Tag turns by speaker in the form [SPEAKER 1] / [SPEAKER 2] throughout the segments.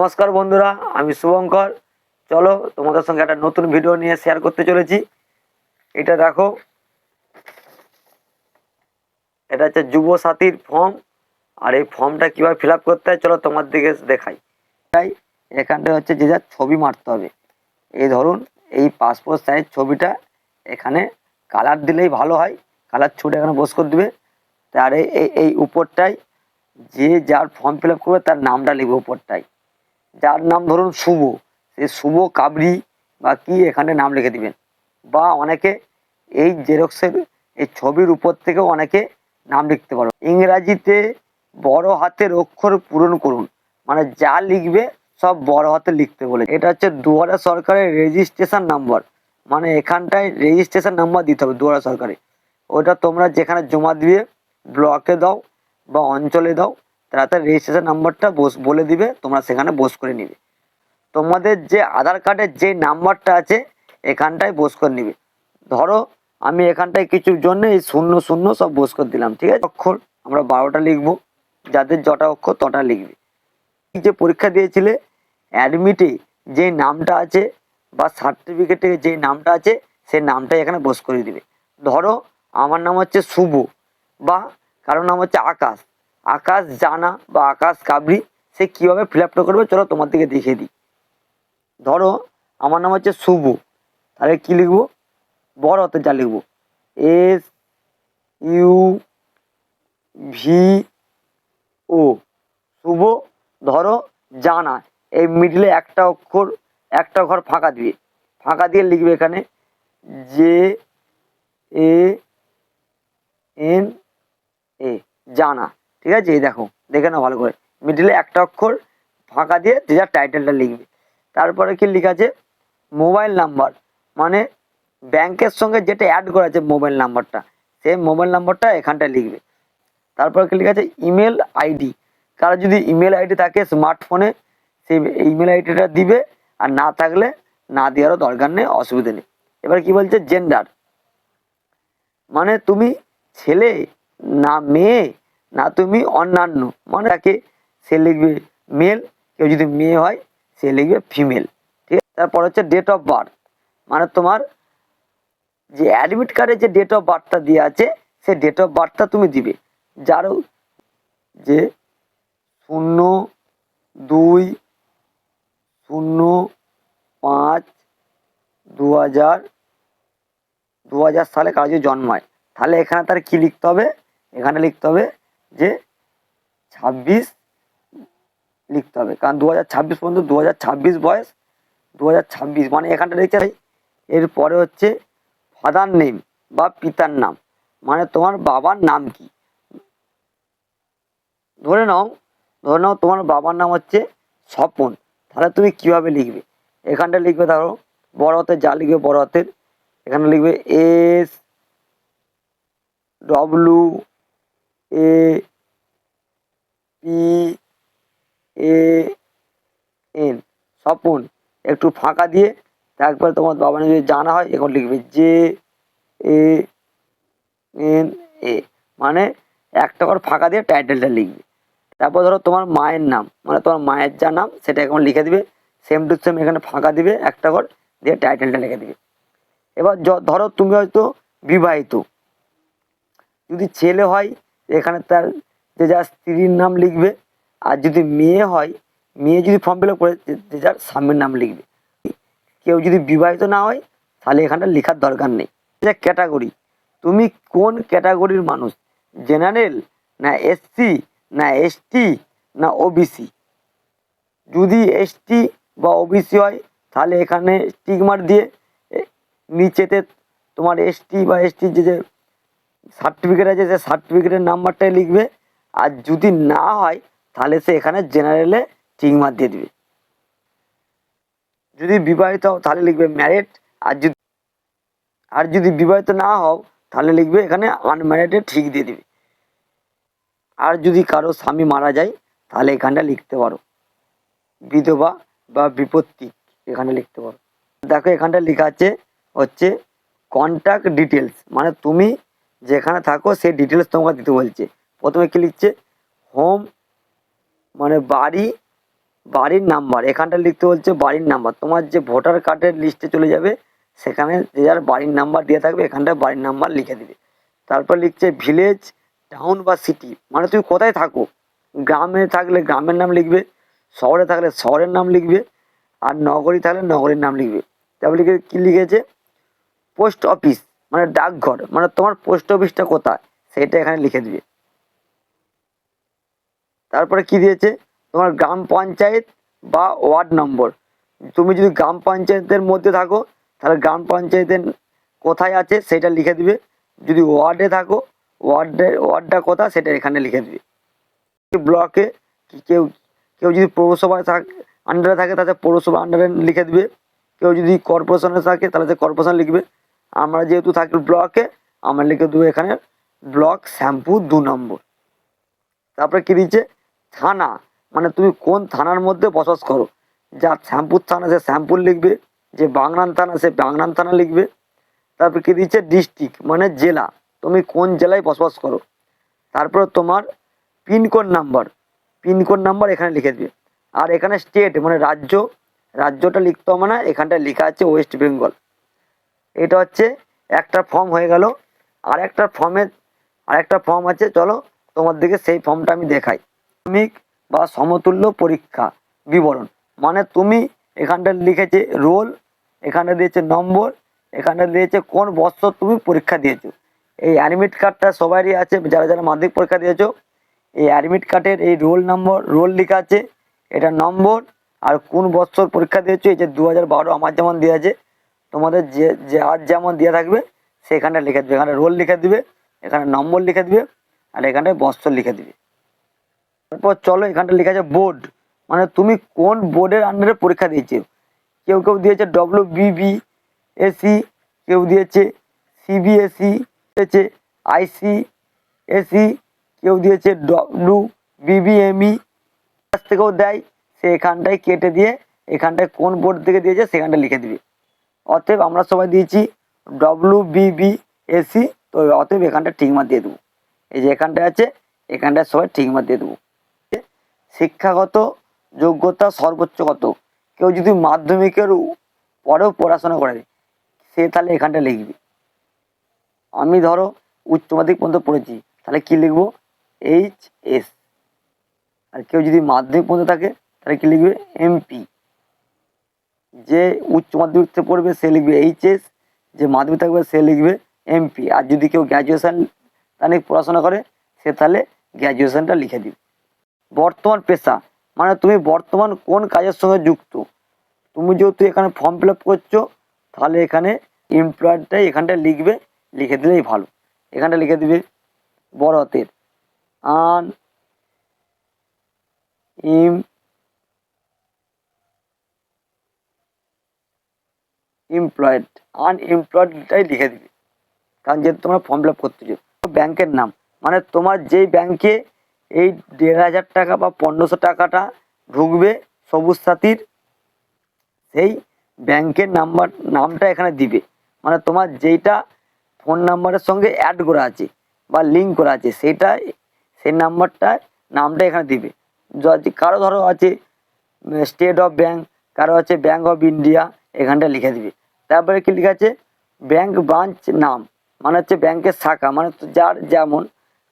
[SPEAKER 1] নমস্কার বন্ধুরা, আমি শুভঙ্কর। চলো তোমাদের সঙ্গে একটা নতুন ভিডিও নিয়ে শেয়ার করতে চলেছি। এটা দেখো, এটা হচ্ছে যুব সাথীর ফর্ম। আর এই ফর্মটা কিভাবে ফিল আপ করতে হয় চলো তোমার দিকে দেখাই। তাই এখানটা হচ্ছে যে যার ছবি মারতে হবে। এই ধরুন, এই পাসপোর্ট সাইজ ছবিটা এখানে কালার দিলেই ভালো হয়। কালার ছুটে এখানে বস করে দিবে। আর এই উপরটায় যে যার ফর্ম ফিল আপ করবে তার নামটা লিখবে উপরটায়। যার নাম ধরুন শুভ, সে শুভ কাবরি বা কি এখানে নাম লিখে দিবেন। বা অনেকে এই জেরক্সের এই ছবির উপর থেকেও অনেকে নাম লিখতে পারো। ইংরাজিতে বড় হাতের অক্ষর পূরণ করুন, মানে যা লিখবে সব বড় হাতে লিখতে বলে। এটা হচ্ছে দুয়ারা সরকারের রেজিস্ট্রেশন নাম্বার, মানে এখানটায় রেজিস্ট্রেশন নাম্বার দিতে হবে দুয়ারা সরকারে। ওটা তোমরা যেখানে জমা দিয়ে ব্লকে দাও বা অঞ্চলে দাও, তাতে রেজিস্ট্রেশন নাম্বারটা বলে দিবে, তোমরা সেখানে বস করে নিবে। তোমাদের যে আধার কার্ডের যে নাম্বারটা আছে এখানটায় বস করে নিবে। ধরো আমি এখানটায় কিছুর জন্য এই 00 সব বস করে দিলাম, ঠিক আছে। অক্ষর আমরা 12টা লিখবো, যাদের যটা অক্ষর তটা লিখবে। যে পরীক্ষা দিয়েছিলে অ্যাডমিটে যে নামটা আছে বা সার্টিফিকেটে যে নামটা আছে সেই নামটাই এখানে বস করে দিবে। ধরো আমার নাম হচ্ছে শুভ, বা কারোর নাম হচ্ছে আকাশ। আকাশ জানা বা আকাশ কাবরি, সে কীভাবে ফিল আপটা করবে চলো তোমার দিকে দেখিয়ে দিই। ধরো আমার নাম হচ্ছে শুভ, তাহলে কী লিখবো? বড় হাতে যা লিখবো, SUVO, শুভ। ধরো জানা, এই মিডলে একটা অক্ষর একটা ঘর ফাঁকা দিয়ে লিখবে এখানে JANA, জানা, ঠিক আছে। এই দেখো, দেখে নাও ভালো করে, মিডলে একটা অক্ষর ফাঁকা দিয়ে যে যার টাইটেলটা লিখবে। তারপরে কি লেখা আছে? মোবাইল নাম্বার, মানে ব্যাংকের সঙ্গে যেটা অ্যাড করা আছে মোবাইল নাম্বারটা, সেই মোবাইল নাম্বারটা এখানটায় লিখবে। তারপরে কি লেখা আছে? ইমেল আইডি, কারো যদি ইমেল আইডি থাকে স্মার্টফোনে সেই ইমেল আইডিটা দিবে, আর না থাকলে না দেওয়ারও দরকার নেই, অসুবিধা নেই। এবার কি বলছে? জেন্ডার, মানে তুমি ছেলে না মেয়ে না তুমি অন্যান্য, মানে তাকে সে লিখবে মেল, কেউ যদি মেয়ে হয় সে লিখবে ফিমেল, ঠিক আছে। তারপর হচ্ছে ডেট অফ বার্থ, মানে তোমার যে অ্যাডমিট কার্ডে যে ডেট অফ বার্থটা দেওয়া আছে সেই ডেট অফ বার্থটা তুমি দিবে। যারও যে 02/05/2000 সালে কারো যদি জন্মায়, তাহলে এখানে তার কি লিখতে হবে? এখানে লিখতে হবে যে 26 লিখতে হবে, কারণ 2026 পর্যন্ত 2026 বয়স, 2026 মানে এখানটা লিখতে হয়। এরপরে হচ্ছে ফাদার নেম বা পিতার নাম, মানে তোমার বাবার নাম কি। ধরে নাও তোমার বাবার নাম হচ্ছে স্বপন, তাহলে তুমি কিভাবে লিখবে? এখানটা লিখবে, ধরো বড় হাতের যা লিখবে বড় হাতের, এখানে লিখবে SWAPAN, স্বপন। একটু ফাঁকা দিয়ে তারপরে তোমার বাবার নাম যদি জানা হয় এখন লিখবে JANA, মানে একটা করে ফাঁকা দিয়ে টাইটেলটা লিখবে। তারপর ধরো তোমার মায়ের নাম, মানে তোমার মায়ের যা নাম সেটা এখন লিখে দিবে, সেম টু সেম এখানে ফাঁকা দিবে একটা করে দিয়ে টাইটেলটা লিখে দিবে। এবার ধরো তুমি হয়তো বিবাহিত, যদি ছেলে হয় এখানে তার যে যার স্ত্রীর নাম লিখবে, আর যদি মেয়ে হয় মেয়ে যদি ফর্ম ফিল আপ করে যে যার স্বামীর নাম লিখবে। কেউ যদি বিবাহিত না হয় তাহলে এখানটা লেখার দরকার নেই। যে ক্যাটাগরি, তুমি কোন ক্যাটাগরির মানুষ, জেনারেল না SC না ST না OBC। যদি ST বা OBC হয় তাহলে এখানে টিক মার্ক দিয়ে নিচেতে তোমার ST বা ST যে সার্টিফিকেট আছে সে সার্টিফিকেটের নাম্বারটাই লিখবে। আর যদি না হয় তাহলে সে এখানে জেনারেলে টিক মার্ক দিয়ে দিবে। যদি বিবাহিত হও তাহলে লিখবে ম্যারিড, আর যদি বিবাহিত না হও তাহলে লিখবে এখানে আনম্যারিডে ঠিক দিয়ে দিবে। আর যদি কারো স্বামী মারা যায় তাহলে এখানটা লিখতে পারো বিধবা বা বিপত্তি, এখানে লিখতে পারো। দেখো এখানটা লেখা আছে হচ্ছে কন্ট্যাক্ট ডিটেলস, মানে তুমি যেখানে থাকো সেই ডিটেলস তোমাকে দিতে বলছে। প্রথমে কি লিখছে? হোম, মানে বাড়ি বাড়ির নাম্বার, এখানটা লিখতে বলছে বাড়ির নাম্বার। তোমার যে ভোটার কার্ডের লিস্টে চলে যাবে সেখানে যে যার বাড়ির নাম্বার দিয়ে থাকবে এখানটায় বাড়ির নাম্বার লিখে দিবে। তারপর লিখছে ভিলেজ, টাউন বা সিটি, মানে তুমি কোথায় থাকো। গ্রামে থাকলে গ্রামের নাম লিখবে, শহরে থাকলে শহরের নাম লিখবে, আর নগরী থাকলে নগরীর নাম লিখবে। তারপর লিখে কী লিখেছে পোস্ট অফিস, মানে ডাকঘর, মানে তোমার পোস্ট অফিসটা কোথায় সেটা এখানে লিখে দিবে। তারপরে কি দিয়েছে তোমার গ্রাম পঞ্চায়েত বা ওয়ার্ড নম্বর। তুমি যদি গ্রাম পঞ্চায়েতের মধ্যে থাকো তাহলে গ্রাম পঞ্চায়েতের কোথায় আছে সেটা লিখে দিবে। যদি ওয়ার্ডে থাকো ওয়ার্ডটা কোথায় সেটা এখানে লিখে দিবে। ব্লকে কেউ কেউ যদি পৌরসভায় আন্ডারে থাকে তাহলে পৌরসভা আন্ডারে লিখে দিবে। কেউ যদি কর্পোরেশনে থাকে তাহলে সে কর্পোরেশন লিখবে। আমরা যেহেতু থাকি ব্লকে আমরা লিখে দেবো এখানে ব্লক শ্যামপুর 2 নম্বর। তারপরে কি দিচ্ছে থানা, মানে তুমি কোন থানার মধ্যে বসবাস করো। যা শ্যামপুর থানা সে শ্যামপুর লিখবে, যে বাগনান থানা সে বাগনান থানা লিখবে। তারপরে কি দিচ্ছে ডিস্ট্রিক্ট, মানে জেলা, তুমি কোন জেলায় বসবাস করো। তারপরে তোমার পিনকোড নাম্বার এখানে লিখে দিবে। আর এখানে স্টেট মানে রাজ্যটা লিখতে হবে না, এখানটায় লেখা আছে ওয়েস্ট বেঙ্গল। এটা হচ্ছে একটা ফর্ম হয়ে গেল। আরেকটা ফর্ম আছে, চলো তোমার দিকে সেই ফর্মটা আমি দেখাই। প্রাথমিক বা সমতুল্য পরীক্ষা বিবরণ, মানে তুমি এখানটা লিখেছে রোল, এখানে দিয়েছে নম্বর, এখানে দিয়েছে কোন বছর তুমি পরীক্ষা দিয়েছো। এই অ্যাডমিট কার্ডটা সবারই আছে, যারা যারা মাধ্যমিক পরীক্ষা দিয়েছো এই অ্যাডমিট কার্ডের এই রোল লেখা আছে, এটা নম্বর, আর কোন বছর পরীক্ষা দিয়েছো। এই যে 2012 আমার যেমন দেওয়া আছে, তোমাদের যে আজ যেমন দেওয়া থাকবে সেখানটা লিখে দেবে। এখানে রোল লিখে দিবে, এখানে নম্বর লিখে দিবে, আর এখানটায় বছর লিখে দিবে। তারপর চলো এখানটা লেখা আছে বোর্ড, মানে তুমি কোন বোর্ডের আন্ডারে পরীক্ষা দিয়েছো। কেউ দিয়েছে WBBSE, কেউ দিয়েছে CBSE, দিয়েছে ICSE, কেউ দিয়েছে WBBME, কাছ থেকেও দেয়, সে এখানটায় কেটে দিয়ে এখানটায় কোন বোর্ড থেকে দিয়েছে সেখানটা লিখে দিবে। অতএব আমরা সবাই দিয়েছি WBBSE, তো অতএব এখানটা ঠিক মার দিয়ে দেবো। এই যে এখানটায় আছে এখানটায় সবাই ঠিক মার দিয়ে দেবো। শিক্ষাগত যোগ্যতা সর্বোচ্চ কত, কেউ যদি মাধ্যমিকের পরেও পড়াশোনা করে সে তাহলে এখানটা লিখবে। আমি ধরো উচ্চ মাধ্যমিক পর্যন্ত পড়েছি তাহলে কি লিখবো HS। আর কেউ যদি মাধ্যমিক পর্যন্ত থাকে তাহলে কি লিখবে MP। যে উচ্চ মাধ্যমিক থেকে পড়বে সে লিখবে HS, যে মাধ্যমিক থাকবে সে লিখবে MP। আর যদি কেউ গ্র্যাজুয়েশন তাহলে পড়াশোনা করে সে তাহলে গ্র্যাজুয়েশনটা লিখে দিবে। বর্তমান পেশা, মানে তুমি বর্তমান কোন কাজের সঙ্গে যুক্ত। তুমি যেহেতু এখানে ফর্ম ফিল আপ করছো তাহলে এখানে এমপ্লয়েডটাই এখানটা লিখবে, লিখে দিলেই ভালো। এখানটা লিখে দিবে বড় হাতের আনএমপ্লয়েডটাই লিখে দিবে, কারণ যেহেতু তোমরা ফর্ম ফিল আপ করতেছো। ব্যাংকের নাম, মানে তোমার যেই ব্যাংকে এই 1,500 টাকা বা 1,500 টাকাটা ঢুকবে সবুজ সাথীর, সেই ব্যাংকের নামটা এখানে দিবে। মানে তোমার যেইটা ফোন নাম্বারের সঙ্গে অ্যাড করা আছে বা লিঙ্ক করা আছে সেই নামটা এখানে দিবে। কারো ধরো আছে স্টেট অফ ব্যাংক, কারো আছে ব্যাংক অফ ইন্ডিয়া, এখানটা লিখে দিবে। তারপরে কি লেখা আছে ব্যাংক ব্রাঞ্চ নাম, মানে হচ্ছে ব্যাংকের শাখা, মানে যার যেমন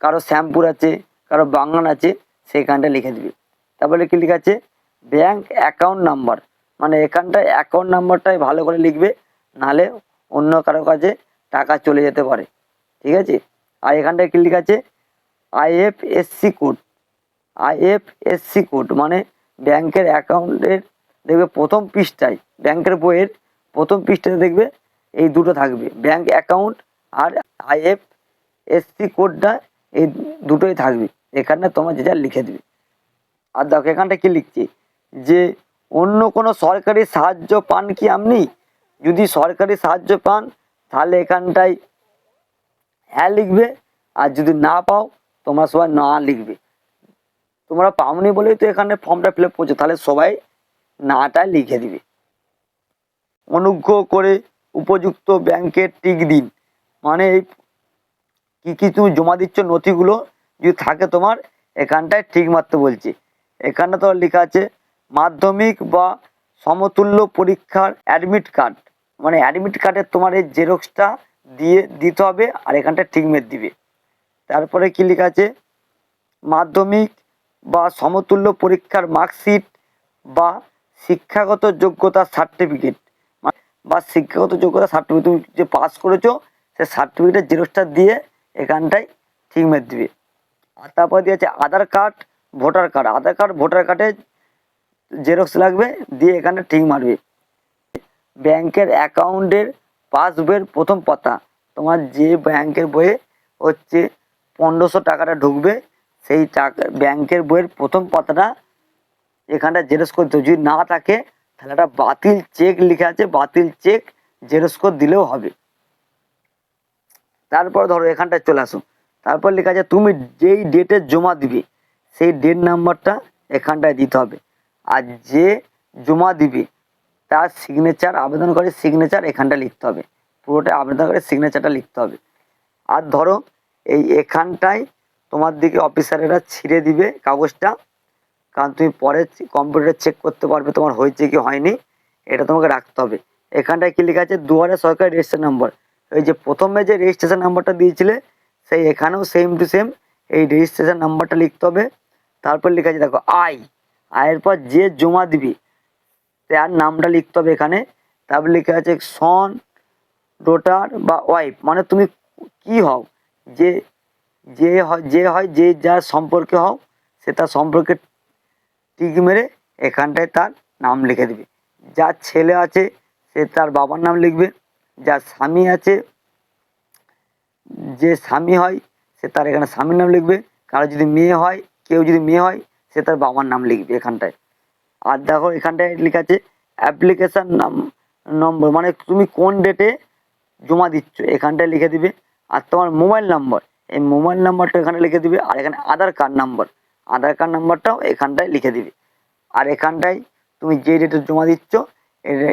[SPEAKER 1] কারো শ্যামপুর আছে কারো বাংলান আছে সেইখানটা লিখে দিবে। তারপরে কি লেখা আছে ব্যাংক অ্যাকাউন্ট নাম্বার, মানে এখানটায় অ্যাকাউন্ট নাম্বারটাই ভালো করে লিখবে, নাহলে অন্য কারো কাছে টাকা চলে যেতে পারে, ঠিক আছে। আর এখানটায় কি লেখা আছে IFSC কোড, মানে ব্যাংকের অ্যাকাউন্টের দেখবে প্রথম পৃষ্ঠায়, ব্যাংকের বইয়ের প্রথম পৃষ্ঠাতে দেখবে এই দুটো থাকবে, ব্যাংক অ্যাকাউন্ট আর IFSC কোডটা, এই দুটোই থাকবে। এখানে তোমার যে যা লিখে দিবে। আর দেখো এখানটা কি লিখছি যে অন্য কোনো সরকারি সাহায্য পান কি আপনি। যদি সরকারি সাহায্য পান তাহলে এখানটায় হ্যাঁ লিখবে, আর যদি না পাও তোমরা সবাই না লিখবে। তোমরা পাওনি বলেই তো এখানে ফর্মটা ফিল আপ করছো, তাহলে সবাই নাটা লিখে দিবে। অনুগ্রহ করে উপযুক্ত ব্যাংকের টিক দিন, মানে এই কি তুমি জমা দিচ্ছ নথিগুলো যদি থাকে তোমার এখানটায় ঠিক মারতে বলছে। এখানটা তো লেখা আছে মাধ্যমিক বা সমতুল্য পরীক্ষার অ্যাডমিট কার্ড, মানে অ্যাডমিট কার্ডের তোমার এই জেরক্সটা দিয়ে দিতে হবে, আর এখানটা টিকমেট দিবে। তারপরে কি লেখা আছে, মাধ্যমিক বা সমতুল্য পরীক্ষার মার্কশিট বা শিক্ষাগত যোগ্যতা সার্টিফিকেট, বা শিক্ষাগত যোগ্যতা সার্টিফিকেট, তুমি যে পাস করেছো সেই সার্টিফিকেটের জেরক্সটা দিয়ে এখানটায় টিকমেট দিবে। আর তারপর দিয়েছে আধার কার্ড, ভোটার কার্ড, আধার কার্ড ভোটার কার্ডের জেরক্স লাগবে, দিয়ে এখানে টিক মারবে। ব্যাংকের অ্যাকাউন্টের পাসবইয়ের প্রথম পাতা, তোমার যে ব্যাংকের বইয়ে হচ্ছে 1500 টাকাটা ঢুকবে, সেই টাকা ব্যাংকের বইয়ের প্রথম পাতাটা এখানটা জেরক্স করতে হবে। যদি না থাকে তাহলে একটা বাতিল চেক লিখে আছে, বাতিল চেক জেরক্স করে দিলেও হবে। তারপর ধরো এখানটায় চলে আসো, তারপর লেখা আছে তুমি যেই ডেটে জমা দিবে সেই ডেট নাম্বারটা এখানটায় দিতে হবে। আর যে জমা দিবে তার সিগনেচার, আবেদনকারীর সিগনেচার এখানটা লিখতে হবে, পুরোটাই আবেদনকারীর সিগনেচারটা লিখতে হবে। আর ধরো এই এখানটায় তোমার দিকে অফিসারেরা ছিঁড়ে দিবে কাগজটা, কারণ তুমি পরে কম্পিউটারে চেক করতে পারবে তোমার হয়েছে কি হয়নি, এটা তোমাকে রাখতে হবে। এখানটায় কি লেখা আছে, দুয়ারে সরকারি রেজিস্ট্রেশন নম্বর, এই যে প্রথমে যে রেজিস্ট্রেশন নাম্বারটা দিয়েছিলে সেই এখানেও সেম টু সেম এই রেজিস্ট্রেশন নাম্বারটা লিখতে হবে। তারপর লেখা আছে দেখো আয়ের পর যে জমা দিবি তার নামটা লিখতে হবে এখানে। তারপর লেখা আছে সন, ডটার বা ওয়াইফ, মানে তুমি কি হও, যে যে যার সম্পর্কে হও সে তার সম্পর্কে টিক মেরে এখানটায় তার নাম লিখে দিবে। যার ছেলে আছে সে তার বাবার নাম লিখবে, যার স্বামী আছে, যে স্বামী হয় সে তার এখানে স্বামীর নাম লিখবে, কারো যদি মেয়ে হয়, কেউ যদি মেয়ে হয় সে তার বাবার নাম লিখবে এখানটায়। আর দেখো এখানটায় লেখা আছে অ্যাপ্লিকেশান নম্বর, মানে তুমি কোন ডেটে জমা দিচ্ছ এখানটায় লিখে দিবে। আর তোমার মোবাইল নাম্বার, এই মোবাইল নাম্বারটা এখানে লিখে দিবে। আর এখানে আধার কার্ড নাম্বার, আধার কার্ড নাম্বারটাও এখানটায় লিখে দিবে। আর এখানটায় তুমি যে ডেটে জমা দিচ্ছ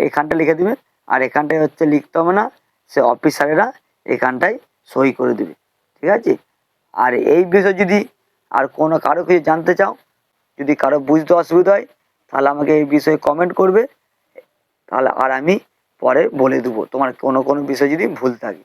[SPEAKER 1] এখানটা লিখে দিবে। আর এখানটায় হচ্ছে লিখতে হবে না, সে অফিসারেরা এখানটায় সই করে দেবে, ঠিক আছে। আর এই বিষয়ে যদি আর কোনো কারো কিছু জানতে চাও, যদি কারো বুঝতে অসুবিধা হয় তাহলে আমাকে এই বিষয়ে কমেন্ট করবে, তাহলে আর আমি পরে বলে দেবো তোমার কোনো বিষয় যদি ভুল থাকে।